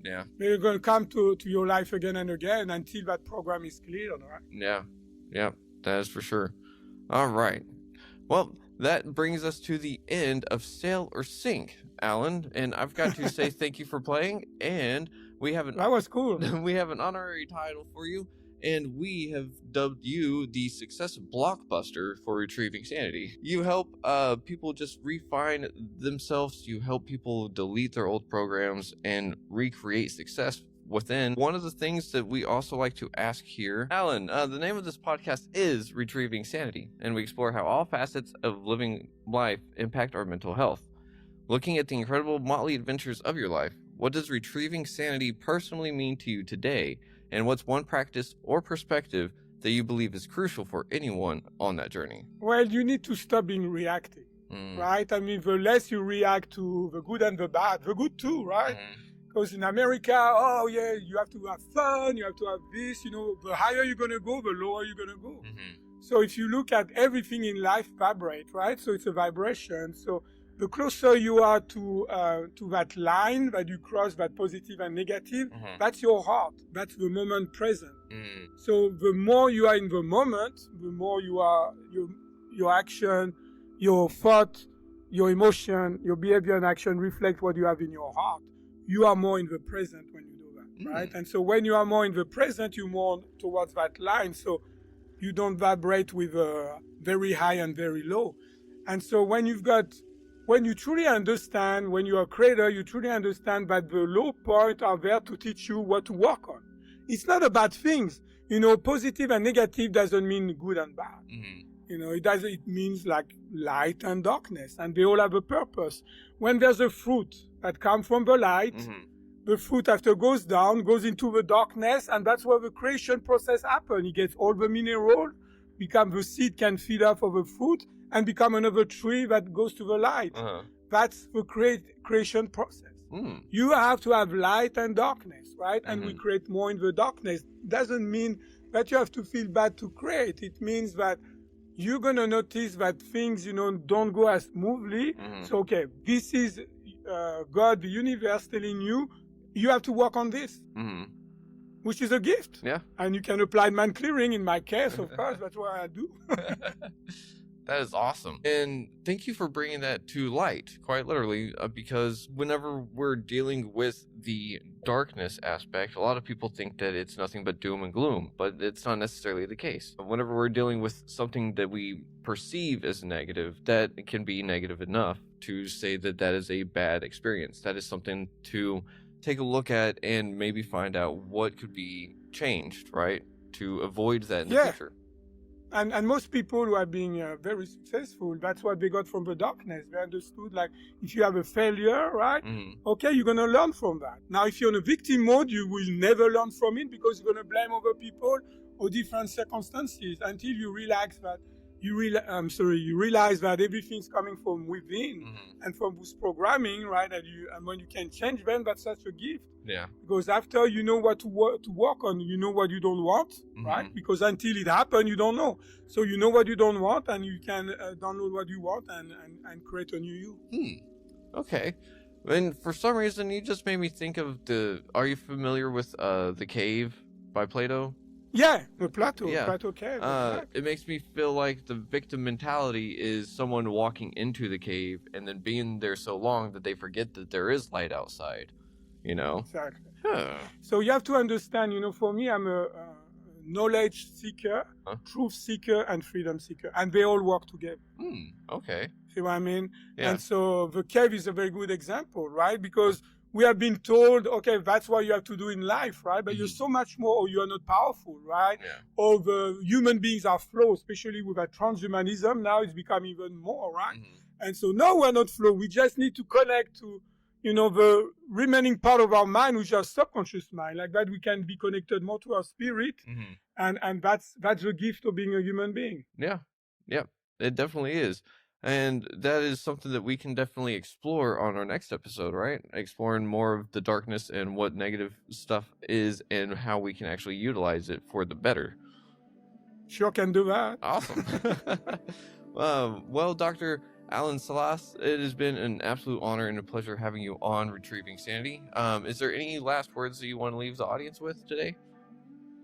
Yeah.
They're going to come to your life again and again until that program is cleared, right?
Yeah, that is for sure. All right. Well, that brings us to the end of Sail or Sink, Alan. And I've got to say thank you for playing. And we have
that was cool.
We have an honorary title for you. And we have dubbed you the Success Blockbuster for Retrieving Sanity. You help people just refine themselves. You help people delete their old programs and recreate success within. One of the things that we also like to ask here, Alan, the name of this podcast is Retrieving Sanity, and we explore how all facets of living life impact our mental health. Looking at the incredible motley adventures of your life, what does retrieving sanity personally mean to you today? And what's one practice or perspective that you believe is crucial for anyone on that journey?
Well, you need to stop being reactive, right? I mean, the less you react to the good and the bad, the good too, right? Because in America, oh yeah, you have to have fun, you have to have this, the higher you're going to go, the lower you're going to go. So if you look at everything in life vibrate, right? So it's a vibration. So the closer you are to that line that you cross, that positive and negative, that's your heart. That's the moment present. So the more you are in the moment, the more you are your action, your thought, your emotion, your behavior and action reflect what you have in your heart. You are more in the present when you do that, right? And so when you are more in the present, you're more towards that line. So you don't vibrate with very high and very low. And so when you truly understand, when you are a creator, you truly understand that the low points are there to teach you what to work on. It's not about things. Positive and negative doesn't mean good and bad. It means like light and darkness, and they all have a purpose. When there's a fruit that comes from the light, the fruit after goes down, goes into the darkness, and that's where the creation process happens. It gets all the mineral, the seed can feed off of the fruit, and become another tree that goes to the light. That's the creation process. You have to have light and darkness, right? And we create more in the darkness. Doesn't mean that you have to feel bad to create. It means that you're going to notice that things, don't go as smoothly. So, okay, this is God, the universe telling you, you have to work on this, which is a gift.
Yeah.
And you can apply mind clearing in my case, of course. That's what I do.
That is awesome. And thank you for bringing that to light, quite literally, because whenever we're dealing with the darkness aspect, a lot of people think that it's nothing but doom and gloom, but it's not necessarily the case. Whenever we're dealing with something that we perceive as negative, that can be negative enough to say that that is a bad experience. That is something to take a look at and maybe find out what could be changed, right? To avoid that in the
Yeah.
future.
And most people who are being very successful, that's what they got from the darkness. They understood, like, if you have a failure, right? Okay, you're going to learn from that. Now, if you're in a victim mode, you will never learn from it because you're going to blame other people or different circumstances until you realize that you realize that everything's coming from within and from this programming, right? And when you can change them, that's such a gift.
Yeah.
Because after you know what to work on, you know what you don't want, right? Because until it happens, you don't know. So you know what you don't want, and you can download what you want and create a new you.
Okay. And for some reason, you just made me think of are you familiar with The Cave by Plato?
Yeah, the Plato cave.
It makes me feel like the victim mentality is someone walking into the cave and then being there so long that they forget that there is light outside, you know?
Exactly.
Huh.
So you have to understand, for me, I'm a knowledge seeker, truth seeker, and freedom seeker, and they all work together.
Okay.
See what I mean?
Yeah.
And so the cave is a very good example, right? Because we have been told, okay, that's what you have to do in life, right? But you're so much more, or you are not powerful, right?
Yeah.
Or the human beings are flawed, especially with that transhumanism. Now it's become even more, right? And so no, we're not flawed. We just need to connect to, the remaining part of our mind, which is our subconscious mind. Like that, we can be connected more to our spirit. And that's the gift of being a human being.
Yeah. It definitely is. And that is something that we can definitely explore on our next episode, right? Exploring more of the darkness and what negative stuff is and how we can actually utilize it for the better.
Sure can do that.
Awesome. Well, Dr. Alain Salas, it has been an absolute honor and a pleasure having you on Retrieving Sanity. Is there any last words that you want to leave the audience with today?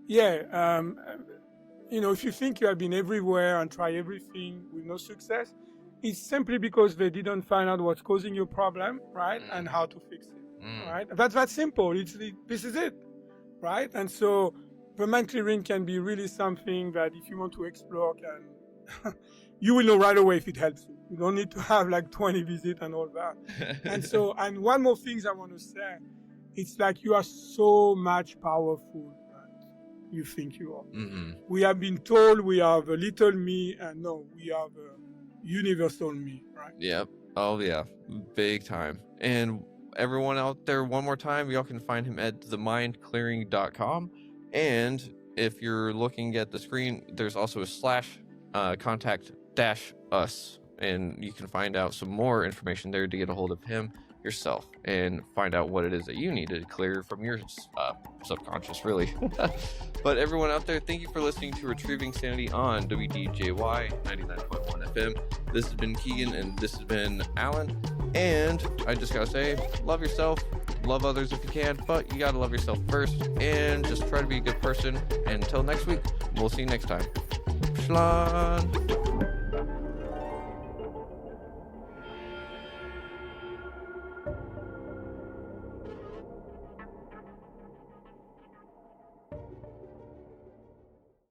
Yeah. If you think you have been everywhere and try everything with no success, it's simply because they didn't find out what's causing your problem, right? And how to fix it, right? That's that simple. This is it, right? And so the mind clearing can be really something that if you want to explore, you will know right away if it helps you. You don't need to have like 20 visits and all that. And one more thing I want to say, it's like you are so much powerful that you think you are. We have been told we are the little me, and no, we are the universal me, right?
Yep. Oh yeah, big time. And everyone out there, one more time, y'all can find him at themindclearing.com. And if you're looking at the screen, there's also a / contact -us, and you can find out some more information there to get a hold of him yourself and find out what it is that you need to clear from your subconscious, really. But everyone out there, thank you for listening to Retrieving Sanity on WDJY 99.1 FM. This has been Keegan, and this has been Alan. And I just gotta say, love yourself, love others if you can, but you gotta love yourself first, and just try to be a good person. And until next week, we'll see you next time. Shalom.